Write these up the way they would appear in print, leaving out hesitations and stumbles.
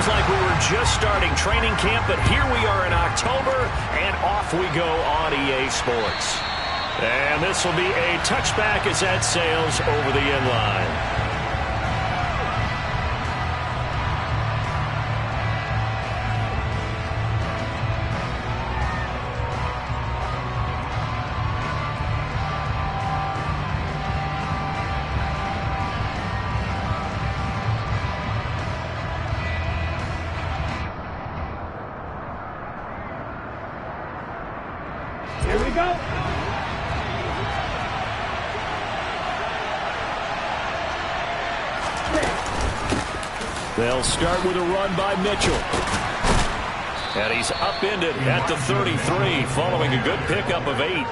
seems like we were just starting training camp, but here we are in October, and off we go on EA Sports. And this will be a touchback as that sails over the end line. Here we go. They'll start with a run by Mitchell. And he's upended at the 33 following a good pickup of 8.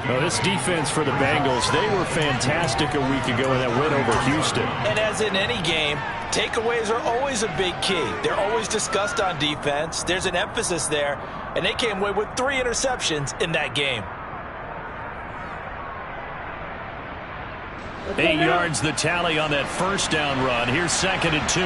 Well, this defense for the Bengals, they were fantastic a week ago in that win over Houston. And as in any game, takeaways are always a big key. They're always discussed on defense. There's an emphasis there, and they came away with 3 interceptions in that game. 8 yards the tally on that first down run. Here's 2nd and 2.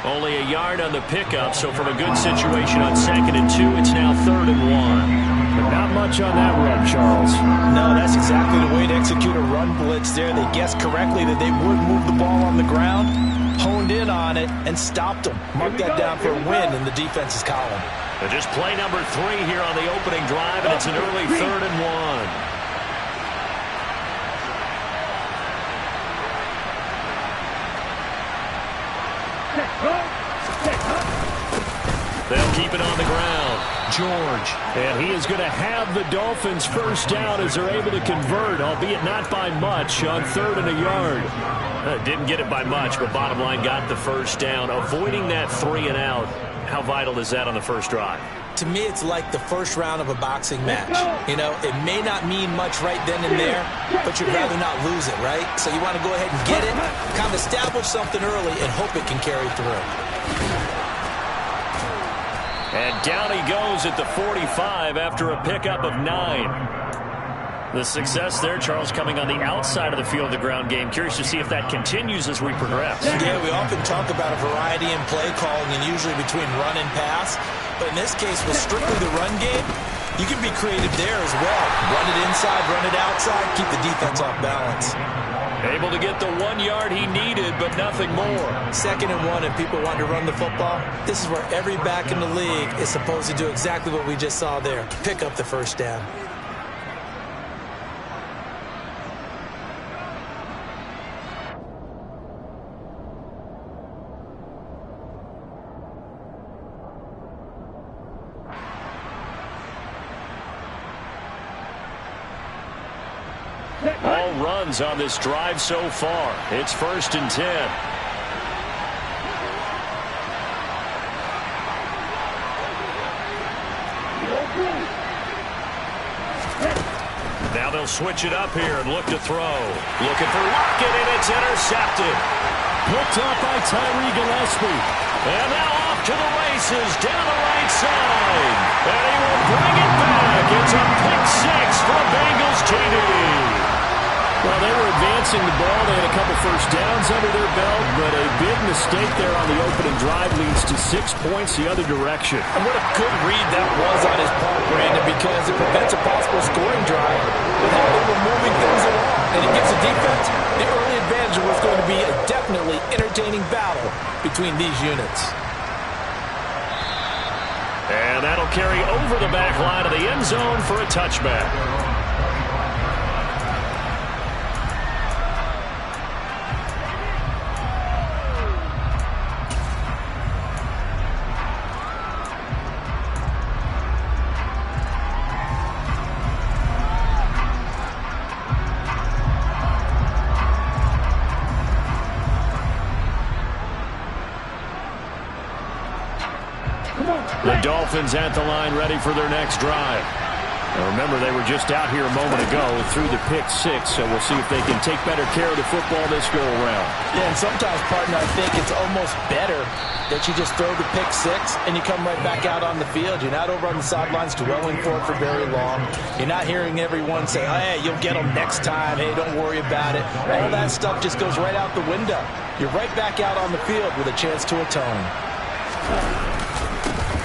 Only a yard on the pickup, so from a good situation on 2nd and 2, it's now 3rd and 1. But not much on that run, Charles. No, that's exactly the way to execute a run blitz there. They guessed correctly that they would move the ball on the ground, honed in on it, and stopped them. Mark that down for a win in the defense's column. But just play number 3 here on the opening drive, and it's an early 3rd and 1. They'll keep it on the ground. George. And he is going to have the Dolphins first down as they're able to convert, albeit not by much, on 3rd and a yard. Didn't get it by much, but bottom line got the first down. Avoiding that 3 and out. How vital is that on the first drive? To me, it's like the first round of a boxing match. You know, it may not mean much right then and there, but you'd rather not lose it, right? So you want to go ahead and get it, kind of establish something early, and hope it can carry through. And down he goes at the 45 after a pickup of 9. The success there, Charles, coming on the outside of the field of the ground game. Curious to see if that continues as we progress. Yeah, we often talk about a variety in play calling and usually between run and pass. But in this case, with strictly the run game, you can be creative there as well. Run it inside, run it outside, keep the defense off balance. Able to get the 1 yard he needed, but nothing more. 2nd and 1, and people want to run the football. This is where every back in the league is supposed to do exactly what we just saw there. Pick up the first down. All runs on this drive so far. It's 1st and 10. Now they'll switch it up here and look to throw. Looking for Lockett, and it's intercepted. Picked up by Tyree Gillespie. And now off to the races down the right side. And he will bring it back. It's a pick 6 for Bengals TD. Well, they were advancing the ball. They had a couple first downs under their belt, but a big mistake there on the opening drive leads to 6 points the other direction. And what a good read that was on his part, Brandon, because it prevents a possible scoring drive with how they were moving things along. And it gives the defense the early advantage of what's going to be a definitely entertaining battle between these units. And that'll carry over the back line of the end zone for a touchback. The Dolphins at the line ready for their next drive. Now remember, they were just out here a moment ago through the pick six, so we'll see if they can take better care of the football this go-around. Yeah, and sometimes, partner, I think it's almost better that you just throw the pick six and you come right back out on the field. You're not over on the sidelines dwelling for it for very long. You're not hearing everyone say, oh, hey, you'll get them next time. Hey, don't worry about it. All that stuff just goes right out the window. You're right back out on the field with a chance to atone.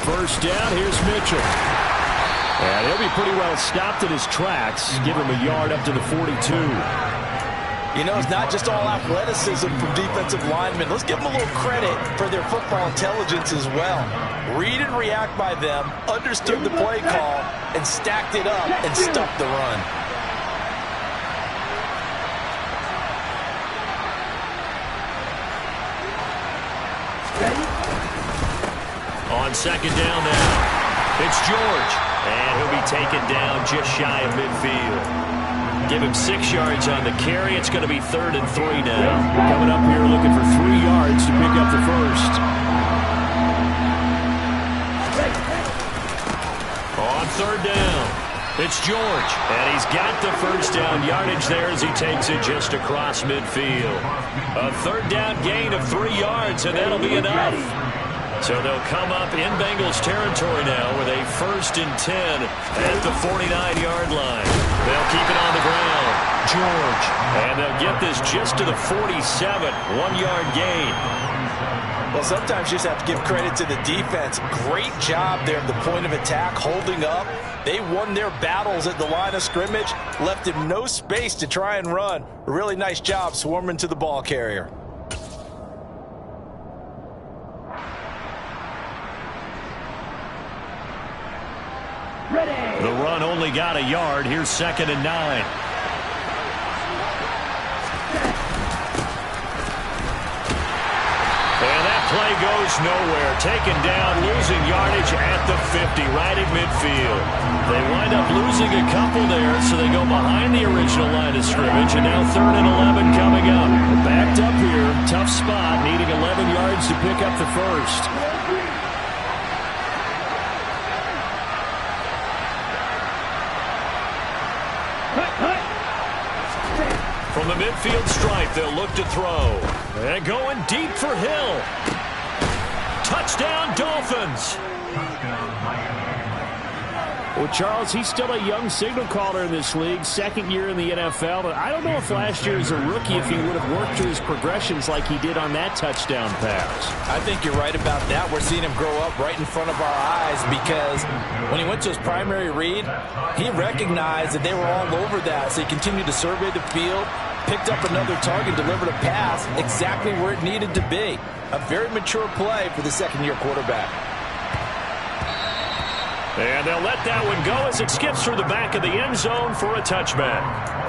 First down, here's Mitchell. And he'll be pretty well stopped in his tracks. Give him a yard up to the 42. You know, it's not just all athleticism from defensive linemen. Let's give them a little credit for their football intelligence as well. Read and react by them, understood the play call, and stacked it up and stuffed the run. On second down now, it's George. And he'll be taken down just shy of midfield. Give him 6 yards on the carry. It's going to be 3rd and 3 now. Coming up here looking for 3 yards to pick up the first. On 3rd down, it's George. And he's got the first down yardage there as he takes it just across midfield. A 3rd down gain of 3 yards, and that'll be enough. So they'll come up in Bengals territory now with a 1st and 10 at the 49-yard line. They'll keep it on the ground. George. And they'll get this just to the 47. 1-yard gain. Well, sometimes you just have to give credit to the defense. Great job there at the point of attack, holding up. They won their battles at the line of scrimmage, left him no space to try and run. A really nice job swarming to the ball carrier. The run only got a yard. Here's 2nd and 9. And that play goes nowhere. Taken down, losing yardage at the 50, right at midfield. They wind up losing a couple there, so they go behind the original line of scrimmage, and now 3rd and 11 coming up. Backed up here, tough spot, needing 11 yards to pick up the first. From the midfield stripe, they'll look to throw. And going deep for Hill. Touchdown, Dolphins. Well, Charles, he's still a young signal caller in this league, 2nd year in the NFL. But I don't know if last year as a rookie if he would have worked through his progressions like he did on that touchdown pass. I think you're right about that. We're seeing him grow up right in front of our eyes because when he went to his primary read, he recognized that they were all over that. So he continued to survey the field, picked up another target, delivered a pass exactly where it needed to be. A very mature play for the 2nd-year quarterback. And they'll let that one go as it skips through the back of the end zone for a touchback.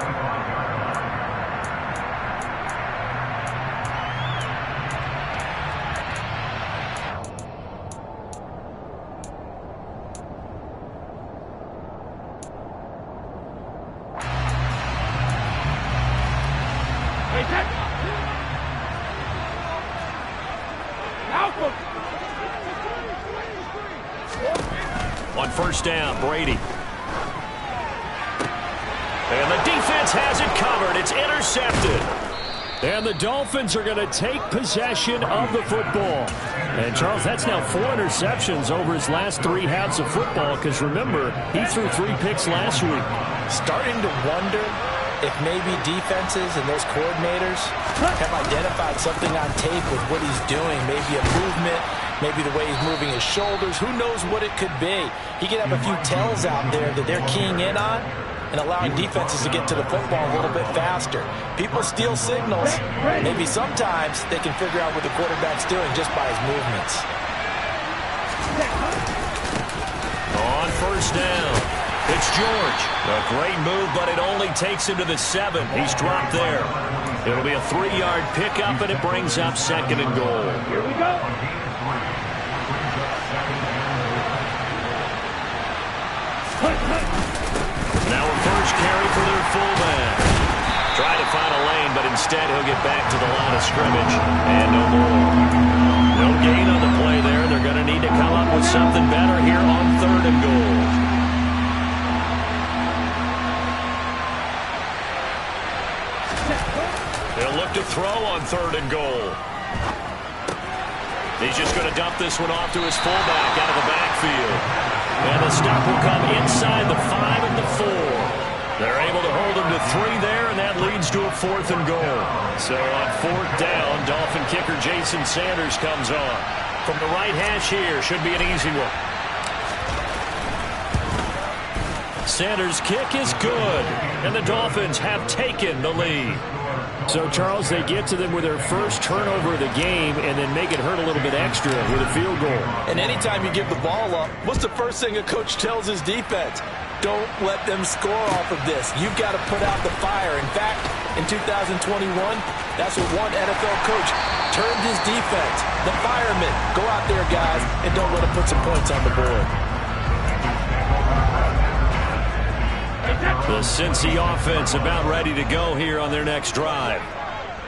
On 1st down, Brady. And the defense has it covered. It's intercepted. And the Dolphins are going to take possession of the football. And, Charles, that's now 4 interceptions over his last 3 halves of football because, remember, he threw 3 picks last week. Starting to wonder if maybe defenses and those coordinators have identified something on tape with what he's doing, maybe a movement, maybe the way he's moving his shoulders. Who knows what it could be? He could have a few tells out there that they're keying in on and allowing defenses to get to the football a little bit faster. People steal signals. Maybe sometimes they can figure out what the quarterback's doing just by his movements. On 1st down, it's George. A great move, but it only takes him to the 7. He's dropped there. It'll be a 3-yard pickup, and it brings up 2nd and goal. Here we go. Now a first carry for their fullback. Try to find a lane, but instead he'll get back to the line of scrimmage. And no more. No gain on the play there. They're going to need to come up with something better here on 3rd and goal. look to throw on 3rd and goal. He's just going to dump this one off to his fullback out of the backfield. And the stop will come inside the 5 and the 4. They're able to hold him to 3 there, and that leads to a 4th and goal. So on 4th down, Dolphin kicker Jason Sanders comes on. From the right hash here, should be an easy one. Sanders' kick is good, and the Dolphins have taken the lead. So, Charles, they get to them with their first turnover of the game and then make it hurt a little bit extra with a field goal. And anytime you give the ball up, what's the first thing a coach tells his defense? Don't let them score off of this. You've got to put out the fire. In fact, in 2021, that's what one NFL coach termed his defense. The firemen. Go out there, guys, and don't let them put some points on the board. The Cincy offense about ready to go here on their next drive.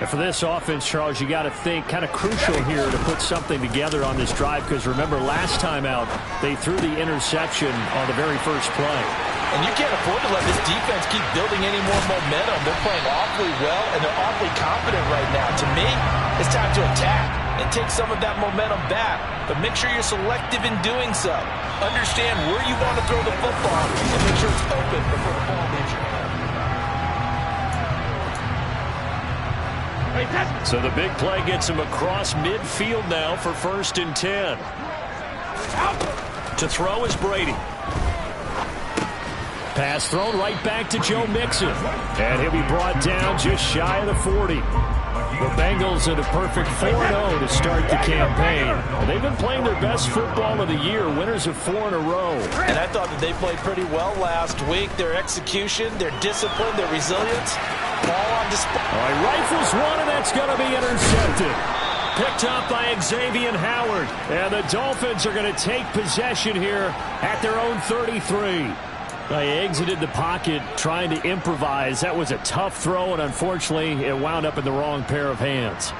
And for this offense, Charles, you got to think kind of crucial here to put something together on this drive, because remember last time out they threw the interception on the very first play. And you can't afford to let this defense keep building any more momentum. They're playing awfully well, and they're awfully confident right now. To me, it's time to attack and take some of that momentum back. But make sure you're selective in doing so. Understand where you want to throw the football and make sure it's open before the ball leaves your hand. So the big play gets him across midfield now for 1st and 10. To throw is Brady. Pass thrown right back to Joe Mixon. And he'll be brought down just shy of the 40. The Bengals at a perfect 4-0 to start the campaign. They've been playing their best football of the year, winners of 4 in a row. And I thought that they played pretty well last week. Their execution, their discipline, their resilience, all on display. All right, rifles one, and that's going to be intercepted. Picked up by Xavier Howard. And the Dolphins are going to take possession here at their own 33. They exited the pocket trying to improvise. That was a tough throw, and unfortunately, it wound up in the wrong pair of hands.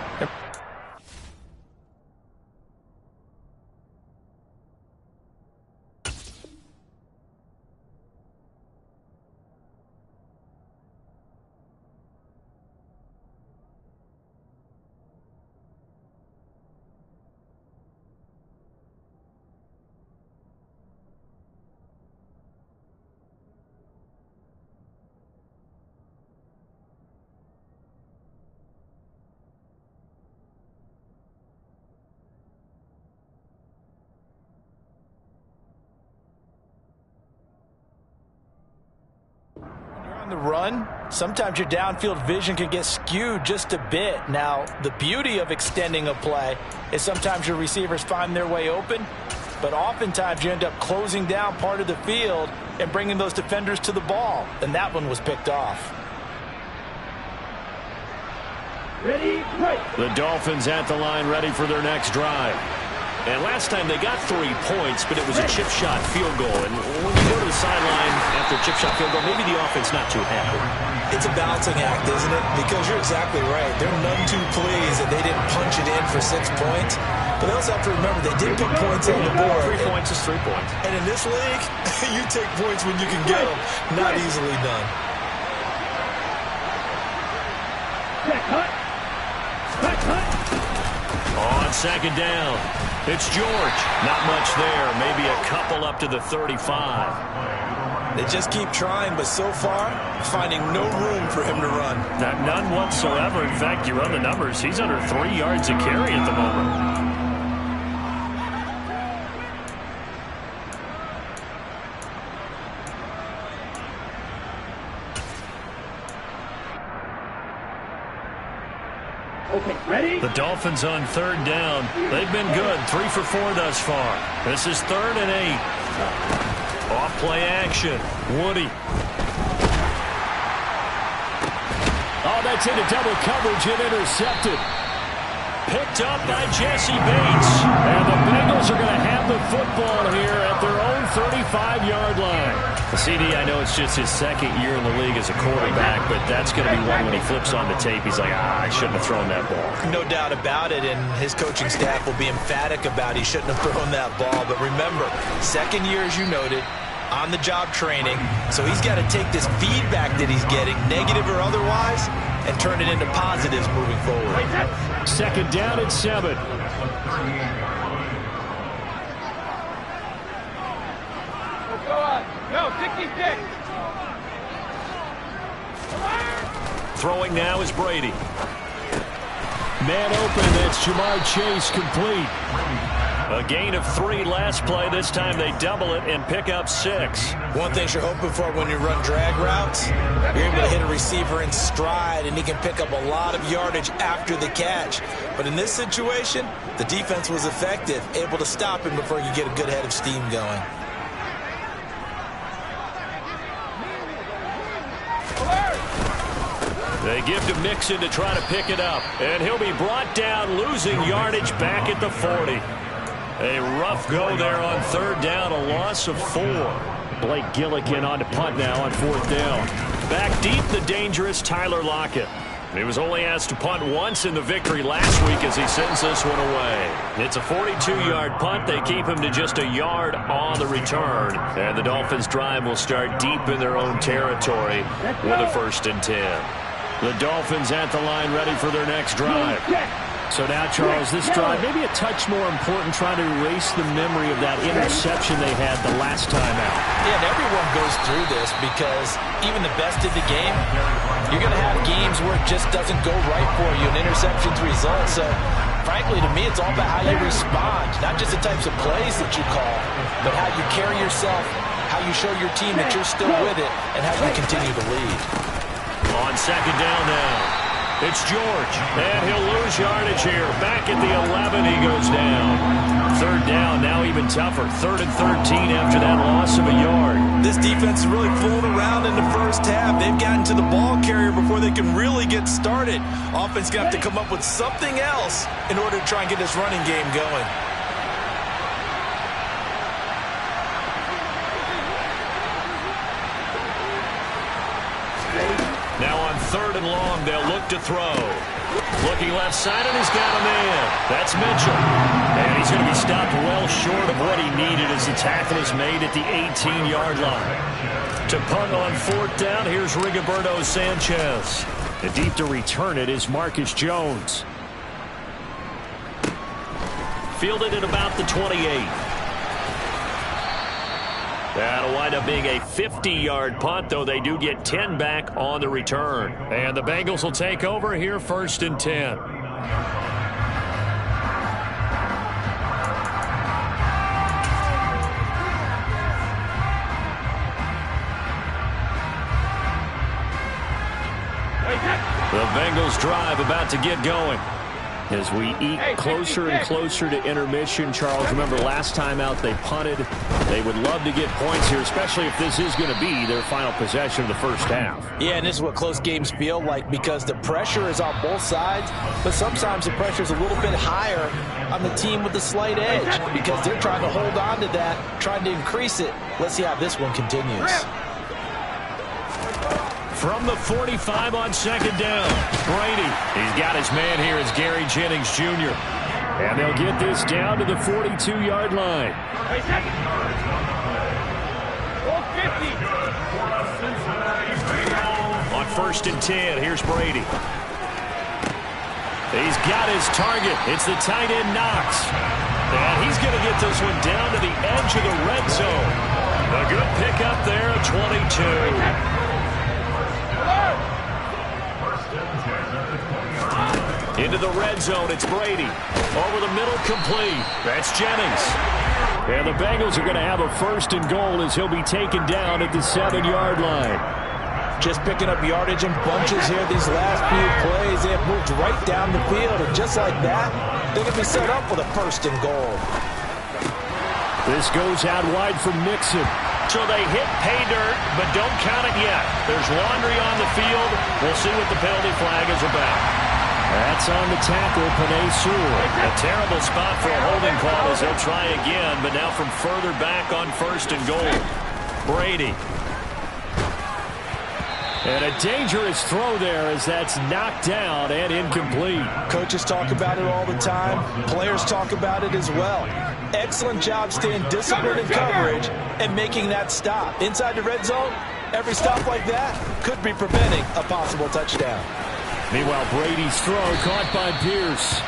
On the run, sometimes your downfield vision can get skewed just a bit. Now, the beauty of extending a play is sometimes your receivers find their way open, but oftentimes you end up closing down part of the field and bringing those defenders to the ball, and that one was picked off. Ready, right. The Dolphins at the line ready for their next drive. And last time they got 3 points, but it was a chip shot field goal. And when you go to the sideline after a chip shot field goal, maybe the offense not too happy. It's a balancing act, isn't it? Because you're exactly right. They're none too pleased that they didn't punch it in for 6 points. But they also have to remember they did put points on the board. 3 points is 3 points. And in this league, you take points when you can get them. Not easily done. On 2nd down, it's George. Not much there. Maybe a couple up to the 35. They just keep trying, but so far, finding no room for him to run. None whatsoever. In fact, you run the numbers. He's under 3 yards a carry at the moment. Okay, ready? The Dolphins on 3rd down. They've been good. 3 for 4 thus far. This is 3rd and 8. Off play action. Woody. Oh, that's into double coverage and intercepted. Picked up by Jesse Bates. And the Bengals are going to have the football here at their own 35-yard line. CD, I know it's just his 2nd year in the league as a quarterback, but that's going to be one when he flips on the tape. He's like, I shouldn't have thrown that ball. No doubt about it, and his coaching staff will be emphatic about he shouldn't have thrown that ball. But remember, 2nd year, as you noted, on-the-job training. So he's got to take this feedback that he's getting, negative or otherwise, and turn it into positives moving forward. Second down and 7. Throwing now is Brady. Man open, that's Jamar Chase, complete. A gain of 3 last play. This time they double it and pick up 6. One thing you're hoping for when you run drag routes, you're able to hit a receiver in stride, and he can pick up a lot of yardage after the catch. But in this situation, the defense was effective, able to stop him before you get a good head of steam going. They give to Mixon to try to pick it up. And he'll be brought down, losing yardage back at the 40. A rough go there on 3rd down, a loss of 4. Blake Gillikin on to punt now on 4th down. Back deep, the dangerous Tyler Lockett. He was only asked to punt once in the victory last week as he sends this one away. It's a 42-yard punt. They keep him to just a yard on the return. And the Dolphins' drive will start deep in their own territory with a 1st and 10. The Dolphins at the line, ready for their next drive. So now, Charles, this drive maybe a touch more important, trying to erase the memory of that interception they had the last time out. Yeah, and everyone goes through this because even the best of the game, you're going to have games where it just doesn't go right for you, and interceptions result. So, frankly, to me, it's all about how you respond, not just the types of plays that you call, but how you carry yourself, how you show your team that you're still with it, and how you continue to lead. On 2nd down now, it's George, and he'll lose yardage here. Back at the 11, he goes down. 3rd down, now even tougher. 3rd and 13 after that loss of a yard. This defense is really flown around in the first half. They've gotten to the ball carrier before they can really get started. Offense going to have to come up with something else in order to try and get this running game going. Now on 3rd and long, they'll look to throw. Looking left side, and he's got a man. That's Mitchell. And he's going to be stopped well short of what he needed as the tackle is made at the 18-yard line. To punt on 4th down, here's Rigoberto Sanchez. And deep to return it is Marcus Jones. Fielded at about the 28. That'll wind up being a 50-yard punt, though they do get 10 back on the return. And the Bengals will take over here, 1st and 10. The Bengals drive about to get going. As we eat closer and closer to intermission, Charles, remember last time out they punted. They would love to get points here, especially if this is going to be their final possession of the first half. Yeah, and this is what close games feel like because the pressure is on both sides, but sometimes the pressure is a little bit higher on the team with the slight edge because they're trying to hold on to that, trying to increase it. Let's see how this one continues. From the 45 on 2nd down, Brady. He's got his man here as Gary Jennings Jr. And they'll get this down to the 42-yard line. On 1st and 10, here's Brady. He's got his target. It's the tight end Knox. And he's going to get this one down to the edge of the red zone. A good pickup there at 22. Into the red zone, it's Brady. Over the middle, complete. That's Jennings. And the Bengals are going to have a 1st and goal as he'll be taken down at the 7-yard line. Just picking up yardage in bunches here these last few plays. They have moved right down the field, and just like that, they're going to be set up with a 1st and goal. This goes out wide for Mixon. So they hit pay dirt, but don't count it yet. There's laundry on the field. We'll see what the penalty flag is about. That's on the tackle, Penei Sewell. A terrible spot for a holding call as they'll try again, but now from further back on 1st and goal. Brady. And a dangerous throw there as that's knocked down and incomplete. Coaches talk about it all the time. Players talk about it as well. excellent job staying disciplined in coverage and making that stop. Inside the red zone, every stop like that could be preventing a possible touchdown. Meanwhile, Brady's throw caught by Pierce.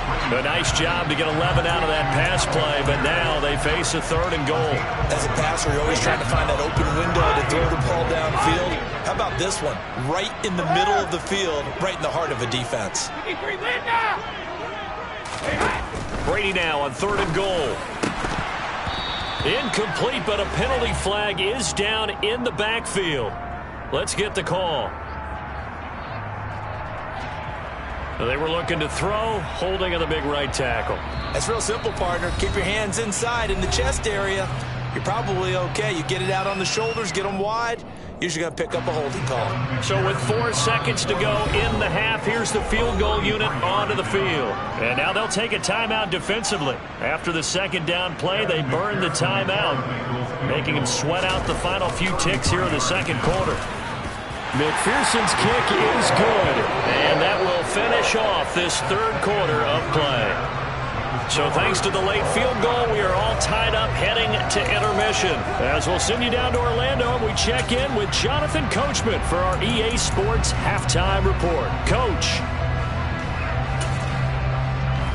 A nice job to get 11 out of that pass play, but now they face a 3rd and goal. As a passer, you're always trying to find that open window to throw the ball downfield. How about this one? Right in the middle of the field, right in the heart of a defense. Brady now on 3rd and goal. Incomplete, but a penalty flag is down in the backfield. Let's get the call. They were looking to throw, holding on the big right tackle. That's real simple, partner. Keep your hands inside in the chest area. You're probably okay. You get it out on the shoulders, get them wide. Usually going to pick up a holding call. So with 4 seconds to go in the half, here's the field goal unit onto the field. And now they'll take a timeout defensively. After the 2nd down play, they burn the timeout, making them sweat out the final few ticks here in the 2nd quarter. McPherson's kick is good, and that will finish off this 3rd quarter of play. So thanks to the late field goal, we are all tied up heading to intermission. As we'll send you down to Orlando, we check in with Jonathan Coachman for our EA Sports Halftime Report. Coach.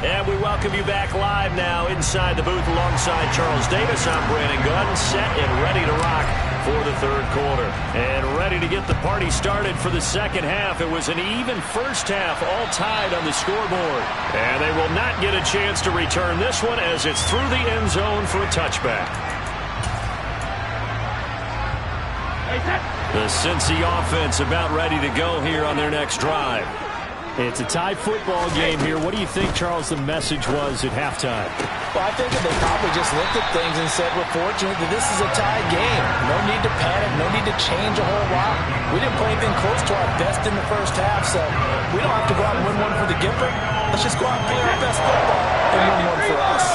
And we welcome you back live now inside the booth alongside Charles Davis. I'm Brandon Gunn, set and ready to rock for the 3rd quarter. And ready to get the party started for the 2nd half. It was an even first half, all tied on the scoreboard. And they will not get a chance to return this one as it's through the end zone for a touchback. The Cincy offense about ready to go here on their next drive. It's a tie football game here. What do you think, Charles, the message was at halftime? Well, I think that they probably just looked at things and said, we're fortunate that this is a tie game. No need to panic, no need to change a whole lot. We didn't play anything close to our best in the first half, so we don't have to go out and win one for the Gipper. Let's just go out and play our best football and win one for us.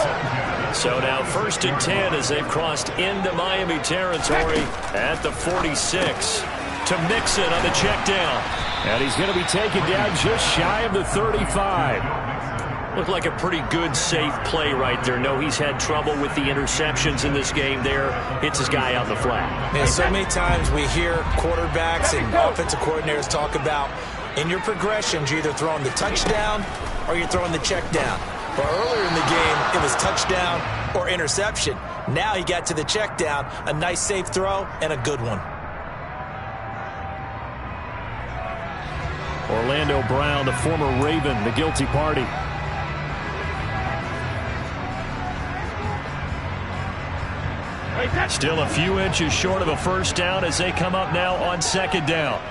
So now 1st and 10 as they've crossed into Miami territory at the 46. To Mixon on the check down. And he's going to be taken down just shy of the 35. Looked like a pretty good, safe play right there. No, he's had trouble with the interceptions in this game there. Hits his guy out the flat. Man, so many times we hear quarterbacks and offensive coordinators talk about in your progressions, you're either throwing the touchdown or you're throwing the check down. But earlier in the game, it was touchdown or interception. Now he got to the check down, a nice safe throw, and a good one. Orlando Brown, the former Raven, the guilty party. Still a few inches short of a first down as they come up now on 2nd down.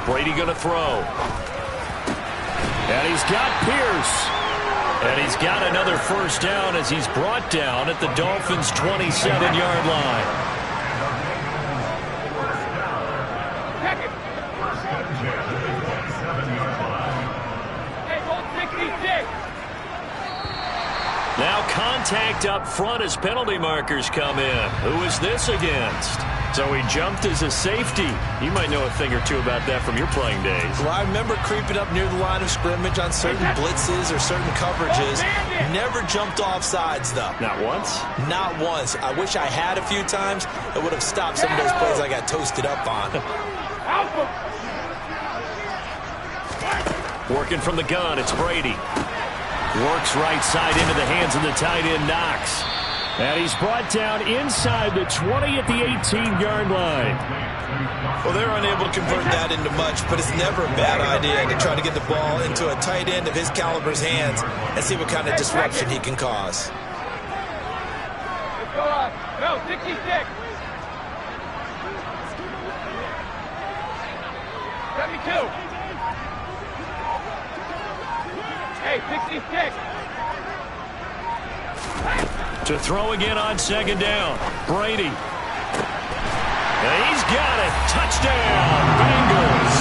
Brady going to throw. And he's got Pierce. And he's got another first down as he's brought down at the Dolphins' 27-yard line. Now contact up front as penalty markers come in. Who is this against? So he jumped as a safety. You might know a thing or two about that from your playing days. Well, I remember creeping up near the line of scrimmage on certain blitzes or certain coverages. Never jumped off sides, though. Not once? Not once. I wish I had a few times. It would have stopped some of those plays I got toasted up on. Working from the gun, it's Brady. Works right side into the hands of the tight end, Knox. And he's brought down inside the 20 at the 18-yard line. Well, they're unable to convert that into much, but it's never a bad idea to try to get the ball into a tight end of his caliber's hands and see what kind of disruption he can cause. Let's go up. No, 66. 72. Hey, 66. To throw again on 2nd down. Brady. And he's got it. Touchdown, Bengals.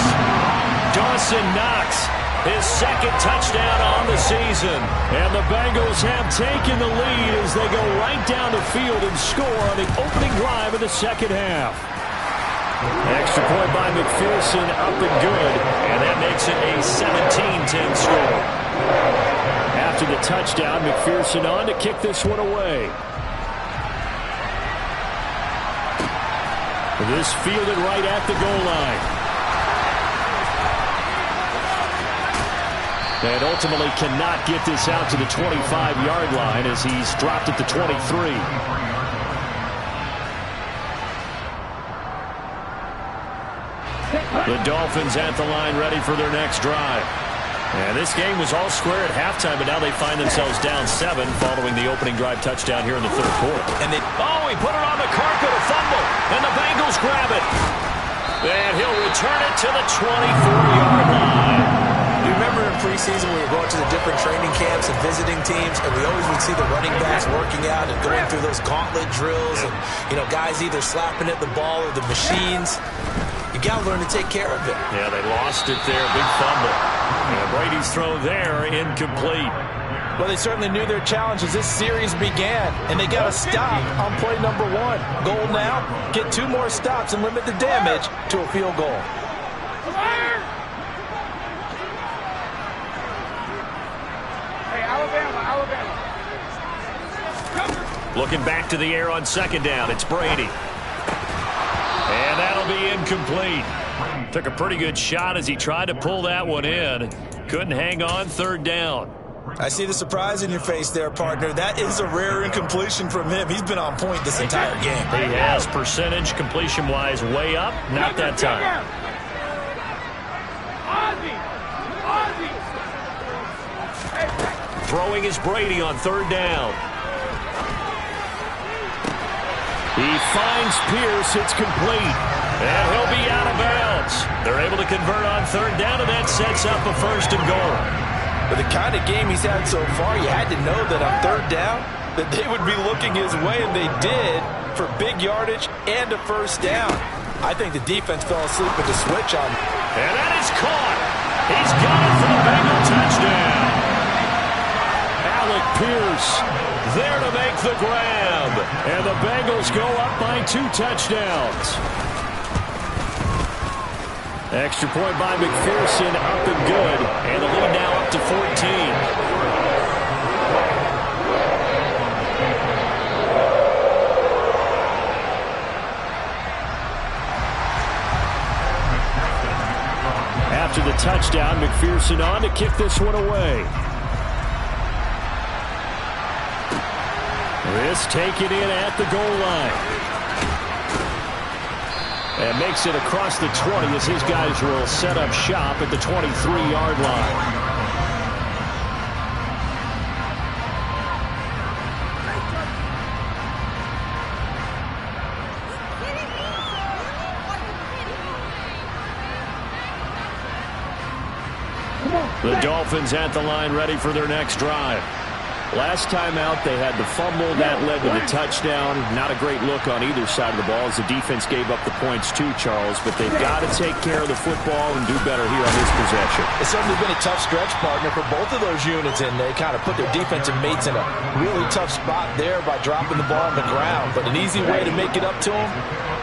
Dawson Knox, his 2nd touchdown on the season. And the Bengals have taken the lead as they go right down the field and score on the opening drive of the 2nd half. Extra point by McPherson, up and good. And that makes it a 17-10 score. After the touchdown, McPherson on to kick this one away. This fielded right at the goal line. And ultimately cannot get this out to the 25-yard line as he's dropped at the 23. The Dolphins at the line ready for their next drive. And this game was all square at halftime, but now they find themselves down 7 following the opening drive touchdown here in the third quarter. And he put it on the carpet, a fumble, and the Bengals grab it. And he'll return it to the 24-yard line. You remember in preseason we were going to the different training camps and visiting teams, and we always would see the running backs working out and going through those gauntlet drills, and guys either slapping at the ball or the machines. You got to learn to take care of it. Yeah, they lost it there. Big fumble. And Brady's throw there, incomplete. Well, they certainly knew their challenge as this series began, and they got to stop on play number 1. Goal now, get 2 more stops and limit the damage to a field goal. Hey, Alabama. Looking back to the air on second down. It's Brady. And that'll be incomplete. Took a pretty good shot as he tried to pull that one in. Couldn't hang on, third down. I see the surprise in your face there, partner. That is a rare incompletion from him. He's been on point this entire game. He has percentage completion-wise way up. Not that time. Throwing is Brady on third down. He finds Pierce. It's complete. And he'll be out of bounds. They're able to convert on third down, and that sets up a first and goal. But the kind of game he's had so far, you had to know that on third down, that they would be looking his way, and they did, for big yardage and a first down. I think the defense fell asleep with the switch on. And that is caught. He's got it for the Bengal touchdown. Alec Pierce there to make the grab. And the Bengals go up by 2 touchdowns. Extra point by McPherson, up and good. And the lead now up to 14. After the touchdown, McPherson on to kick this one away. This taken in at the goal line. And makes it across the 20 as his guys will set up shop at the 23-yard line. The Dolphins at the line ready for their next drive. Last time out, they had the fumble. That led to the touchdown. Not a great look on either side of the ball as the defense gave up the points too, Charles. But they've got to take care of the football and do better here on this possession. It's certainly been a tough stretch, partner, for both of those units, and they kind of put their defensive mates in a really tough spot there by dropping the ball on the ground. But an easy way to make it up to them,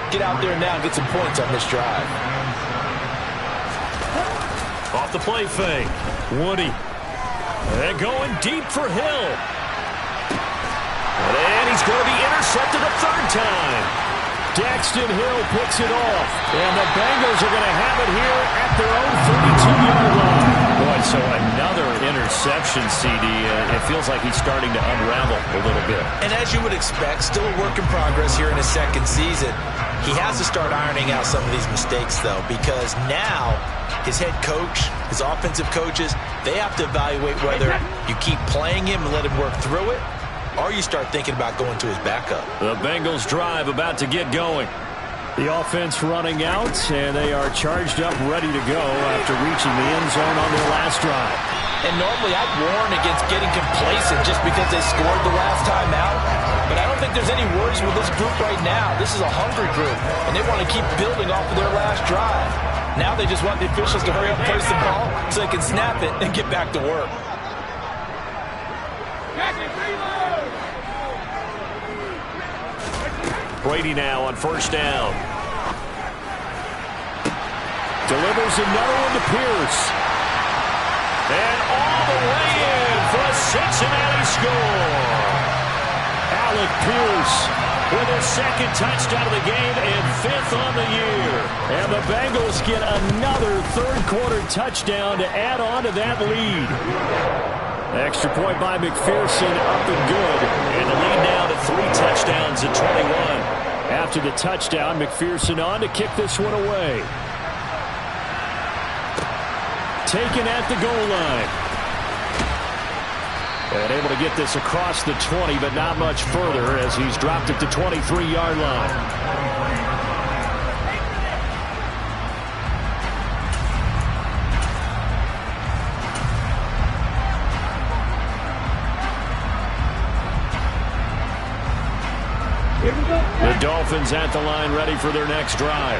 get out there now and get some points on this drive. Off the play fake. Woody. And going deep for Hill. And he's going to be intercepted a third time. Daxton Hill picks it off. And the Bengals are going to have it here at their own 32-yard line. Boy, so another interception, CD. It feels like he's starting to unravel a little bit. And as you would expect, still a work in progress here in his second season. He has to start ironing out some of these mistakes, though, because now his head coach, his offensive coaches, they have to evaluate whether you keep playing him and let him work through it, or you start thinking about going to his backup. The Bengals drive about to get going. The offense running out, and they are charged up, ready to go after reaching the end zone on their last drive. And normally I'd warn against getting complacent just because they scored the last time out. But I don't think there's any worries with this group right now. This is a hungry group, and they want to keep building off of their last drive. Now they just want the officials to hurry up and place the ball so they can snap it and get back to work. Brady now on first down. Delivers another one to Pierce. And all the way in for a Cincinnati score. Alec Pierce with his second touchdown of the game and 5th on the year. And the Bengals get another third-quarter touchdown to add on to that lead. Extra point by McPherson, up and good. And the lead now to 3 touchdowns at 21. After the touchdown, McPherson on to kick this one away. Taken at the goal line. And able to get this across the 20, but not much further as he's dropped at the 23-yard line. The Dolphins at the line ready for their next drive.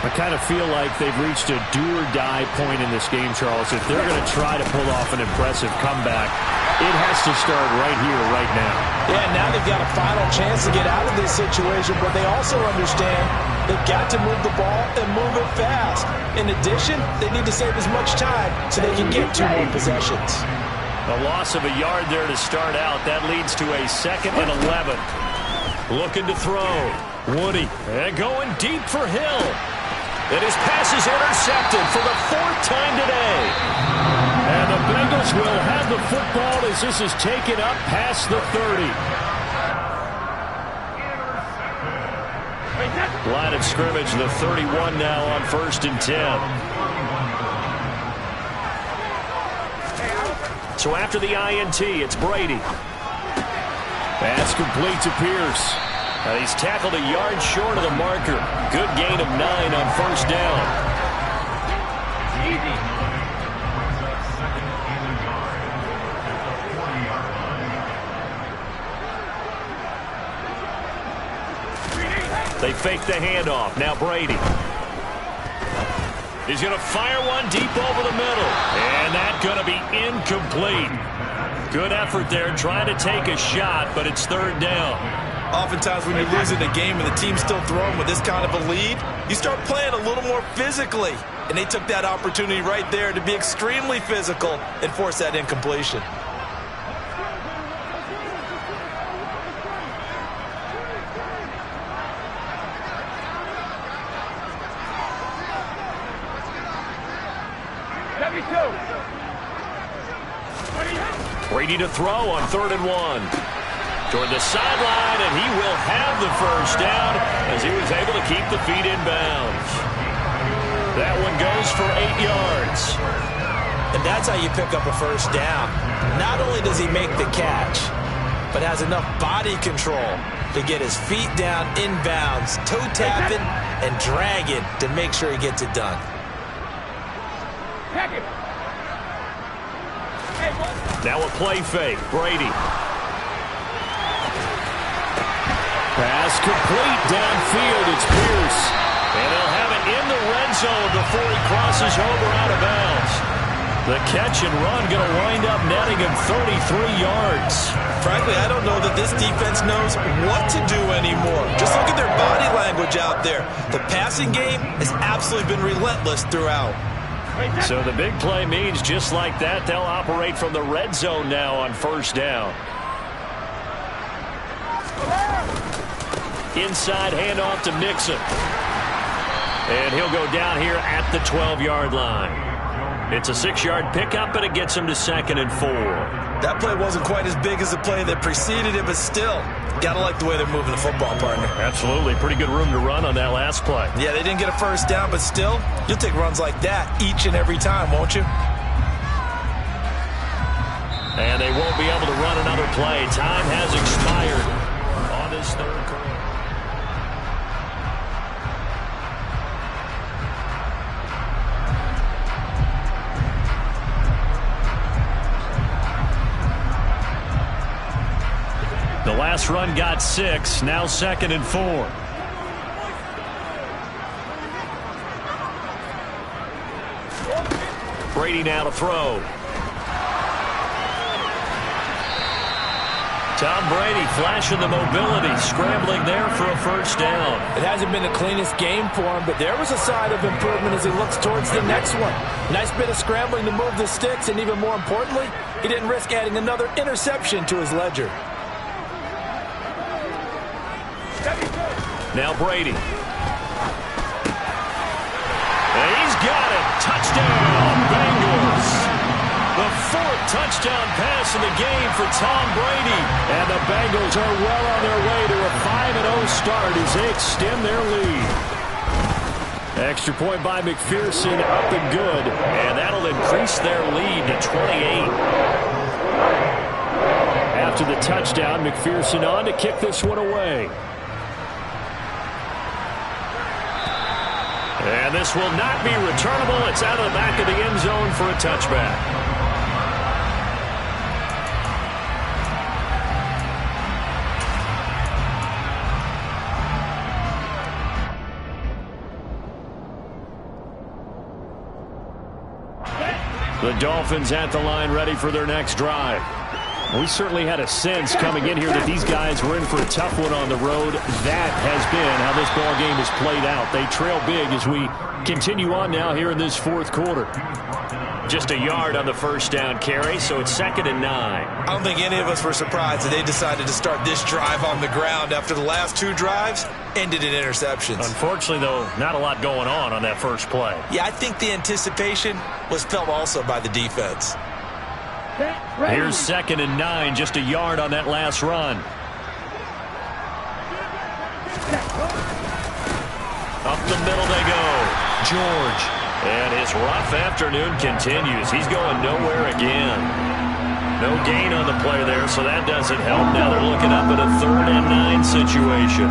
I kind of feel like they've reached a do-or-die point in this game, Charles. If they're going to try to pull off an impressive comeback, it has to start right here, right now. Yeah, now they've got a final chance to get out of this situation, but they also understand they've got to move the ball and move it fast. In addition, they need to save as much time so they can get 2 more possessions. A loss of a yard there to start out. That leads to a 2nd and 11. Looking to throw. Woody. And going deep for Hill. And his pass is intercepted for the 4th time today. And the Bengals will have the football as this is taken up past the 30. Line of scrimmage, the 31 now on 1st and 10. So after the INT, it's Brady. Pass complete to Pierce. He's tackled a yard short of the marker. Good gain of 9 on 1st down. They fake the handoff. Now Brady. He's going to fire one deep over the middle. And that's going to be incomplete. Good effort there trying to take a shot, but it's 3rd down. Oftentimes when you're losing a game and the team's still throwing with this kind of a lead, you start playing a little more physically. And they took that opportunity right there to be extremely physical and force that incompletion. Brady to throw on 3rd and 1. Toward the sideline, and he will have the 1st down as he was able to keep the feet in bounds. That one goes for 8 yards. And that's how you pick up a 1st down. Not only does he make the catch, but has enough body control to get his feet down in bounds, toe tapping and dragging to make sure he gets it done. Now a play fake. Brady. Pass complete downfield. It's Pierce. And they'll have it in the red zone before he crosses over out of bounds. The catch and run going to wind up netting him 33 yards. Frankly, I don't know that this defense knows what to do anymore. Just look at their body language out there. The passing game has absolutely been relentless throughout. So the big play means just like that, they'll operate from the red zone now on 1st down. Inside handoff to Mixon. And he'll go down here at the 12-yard line. It's a 6-yard pickup, and it gets him to 2nd and 4. That play wasn't quite as big as the play that preceded it, but still, gotta like the way they're moving the football, partner. Absolutely. Pretty good room to run on that last play. Yeah, they didn't get a 1st down, but still, you'll take runs like that each and every time, won't you? And they won't be able to run another play. Time has expired on this 3rd quarter. The last run got 6, now 2nd and 4. Brady now to throw. Tom Brady flashing the mobility, scrambling there for a first down. It hasn't been the cleanest game for him, but there was a sign of improvement as he looks towards the next one. Nice bit of scrambling to move the sticks, and even more importantly, he didn't risk adding another interception to his ledger. Now Brady. And he's got it. Touchdown, Bengals. The fourth touchdown pass in the game for Tom Brady. And the Bengals are well on their way to a 5-0 start as they extend their lead. Extra point by McPherson, up and good. And that'll increase their lead to 28. After the touchdown, McPherson on to kick this one away. And this will not be returnable. It's out of the back of the end zone for a touchback. The Dolphins at the line, ready for their next drive. We certainly had a sense coming in here that these guys were in for a tough one on the road. That has been how this ball game has played out. They trail big as we continue on now here in this fourth quarter. Just a yard on the first down carry, so it's 2nd and 9. I don't think any of us were surprised that they decided to start this drive on the ground after the last 2 drives ended in interceptions. Unfortunately, though, not a lot going on that first play. Yeah, I think the anticipation was felt also by the defense. Here's 2nd and 9, just a yard on that last run. Up the middle they go. George. And his rough afternoon continues. He's going nowhere again. No gain on the play there, so that doesn't help. Now they're looking up at a 3rd and 9 situation.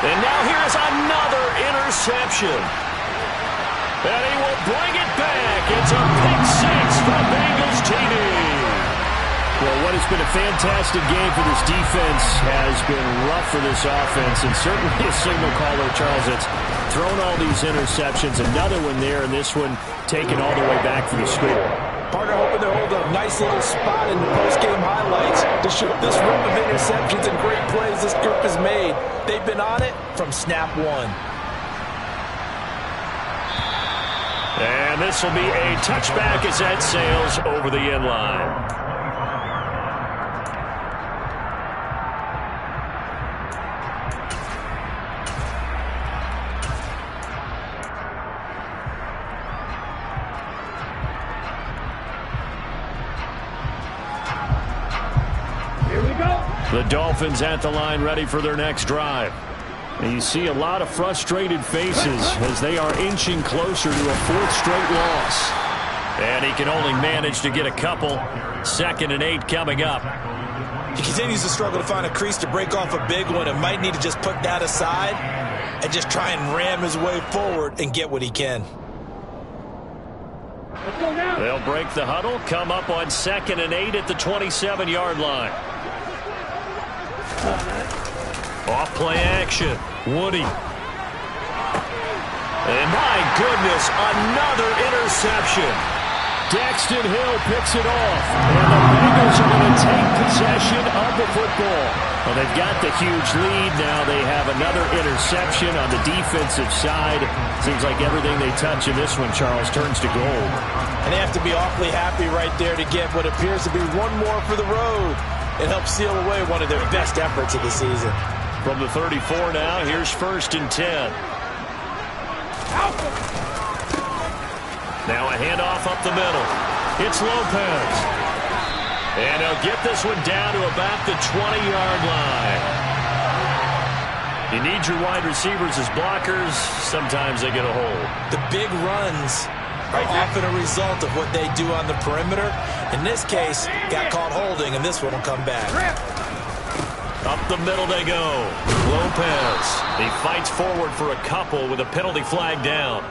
And now here's another interception. And he will bring it back. It's a pick 6 for Bengals TV. Well, what has been a fantastic game for this defense has been rough for this offense, and certainly a signal caller, Charles, that's thrown all these interceptions. Another one there, and this one taken all the way back for the score. Partner hoping to hold a nice little spot in the post-game highlights to show this run of interceptions and great plays this group has made. They've been on it from snap one. And this will be a touchback as that sails over the end line. The Dolphins at the line, ready for their next drive. And you see a lot of frustrated faces as they are inching closer to a 4th straight loss. And he can only manage to get a couple. 2nd and 8 coming up. He continues to struggle to find a crease to break off a big one and might need to just put that aside and just try and ram his way forward and get what he can. They'll break the huddle, come up on 2nd and 8 at the 27-yard line. Off play action. Woody. And my goodness, another interception. Daxton Hill picks it off. And the Bengals are going to take possession of the football. Well, they've got the huge lead. Now they have another interception on the defensive side. Seems like everything they touch in this one, Charles, turns to gold. And they have to be awfully happy right there to get what appears to be one more for the road. It helps seal away one of their best efforts of the season. From the 34 now, here's 1st and 10. Now a handoff up the middle. It's Lopez. And he'll get this one down to about the 20-yard line. You need your wide receivers as blockers. Sometimes they get a hold. The big runs are often a result of what they do on the perimeter. In this case, got caught holding, and this one will come back. Up the middle they go. Lopez. He fights forward for a couple with a penalty flag down.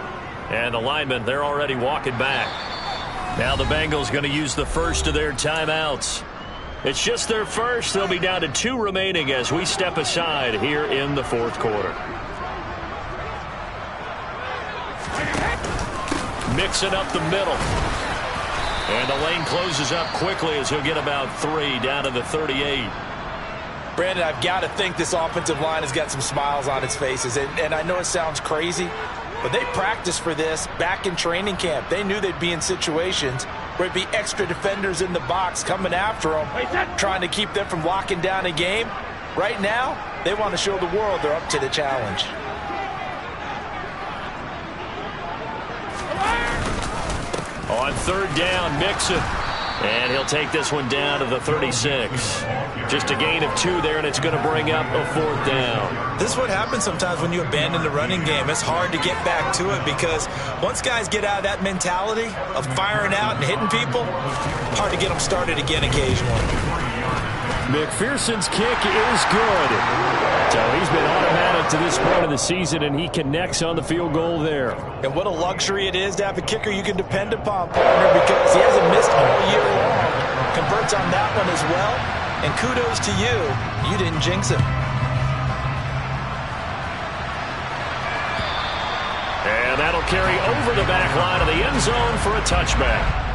And the linemen, they're already walking back. Now the Bengals going to use the first of their timeouts. It's just their first. They'll be down to 2 remaining as we step aside here in the 4th quarter. Mixing up the middle. And the lane closes up quickly as he'll get about 3 down to the 38. Brandon, I've got to think this offensive line has got some smiles on its faces. And I know it sounds crazy, but they practiced for this back in training camp. They knew they'd be in situations where it'd be extra defenders in the box coming after them, trying to keep them from locking down a game. Right now, they want to show the world they're up to the challenge. On 3rd down, Mixon. And he'll take this one down to the 36. Just a gain of 2 there, and it's going to bring up a 4th down. This is what happens sometimes when you abandon the running game. It's hard to get back to it because once guys get out of that mentality of firing out and hitting people, hard to get them started again occasionally. McPherson's kick is good. So he's been automatic to this point of the season, and he connects on the field goal there. And what a luxury it is to have a kicker you can depend upon, partner, because he hasn't missed all year long. Converts on that one as well. And kudos to you. You didn't jinx him. And that'll carry over the back line of the end zone for a touchback.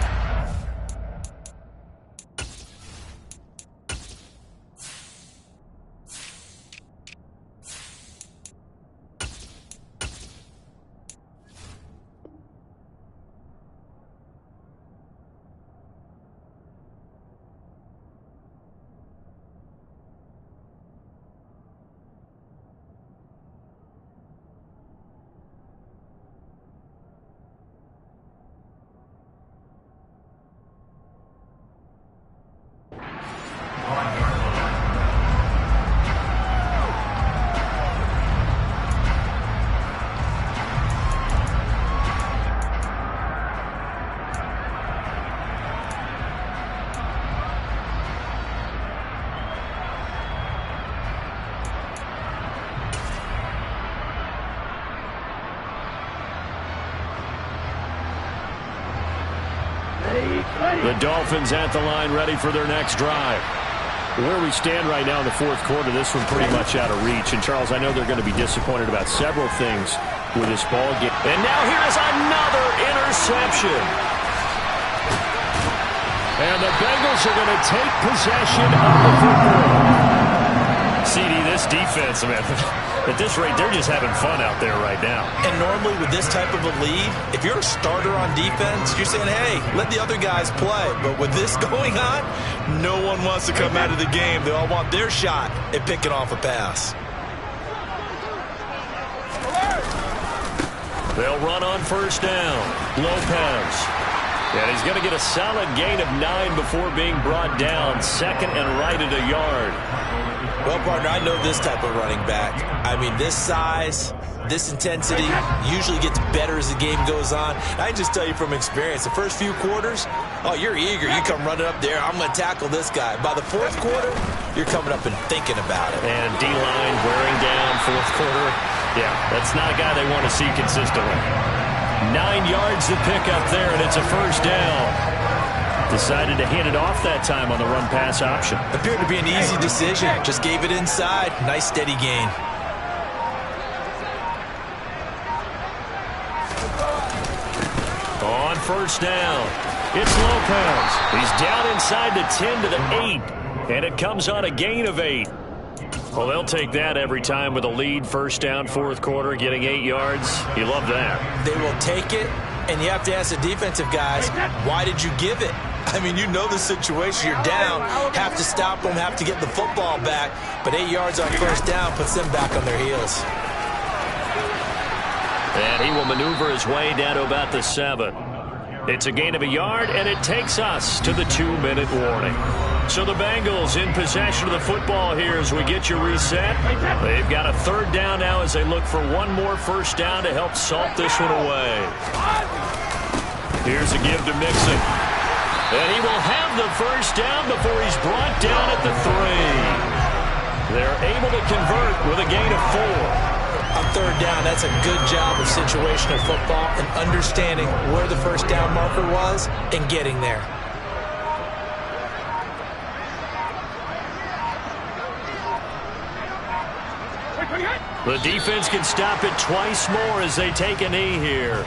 The Dolphins at the line, ready for their next drive. Where we stand right now in the 4th quarter, this one pretty much out of reach. And, Charles, I know they're going to be disappointed about several things with this ball game. And now here's another interception. And the Bengals are going to take possession of the football. CD, this defense, man, at this rate, they're just having fun out there right now. And normally with this type of a lead, if you're a starter on defense, you're saying, hey, let the other guys play. But with this going on, no one wants to come out of the game. They all want their shot at picking off a pass. They'll run on 1st down. Lopez. And he's going to get a solid gain of 9 before being brought down. 2nd and right at a yard. Well, partner, I know this type of running back. I mean, this size, this intensity usually gets better as the game goes on. I can just tell you from experience, the first few quarters, oh, you're eager. You come running up there. I'm going to tackle this guy. By the 4th quarter, you're coming up and thinking about it. And D-line wearing down 4th quarter. Yeah, that's not a guy they want to see consistently. 9 yards to pick up there, and it's a 1st down. Decided to hand it off that time on the run-pass option. Appeared to be an easy decision. Just gave it inside. Nice, steady gain. On 1st down, it's Lopez. He's down inside the 10 to the 8, and it comes on a gain of 8. Well, they'll take that every time with a lead. 1st down, 4th quarter, getting 8 yards. You love that. They will take it, and you have to ask the defensive guys, why did you give it? I mean, you know the situation. You're down, have to stop them, have to get the football back. But 8 yards on 1st down puts them back on their heels. And he will maneuver his way down to about the 7. It's a gain of a yard, and it takes us to the 2-minute warning. So the Bengals in possession of the football here as we get you reset. They've got a 3rd down now as they look for one more 1st down to help salt this one away. Here's a give to Mixon. And he will have the 1st down before he's brought down at the 3. They're able to convert with a gain of 4. On 3rd down, that's a good job of situational football and understanding where the 1st down marker was and getting there. The defense can stop it twice more as they take a knee here.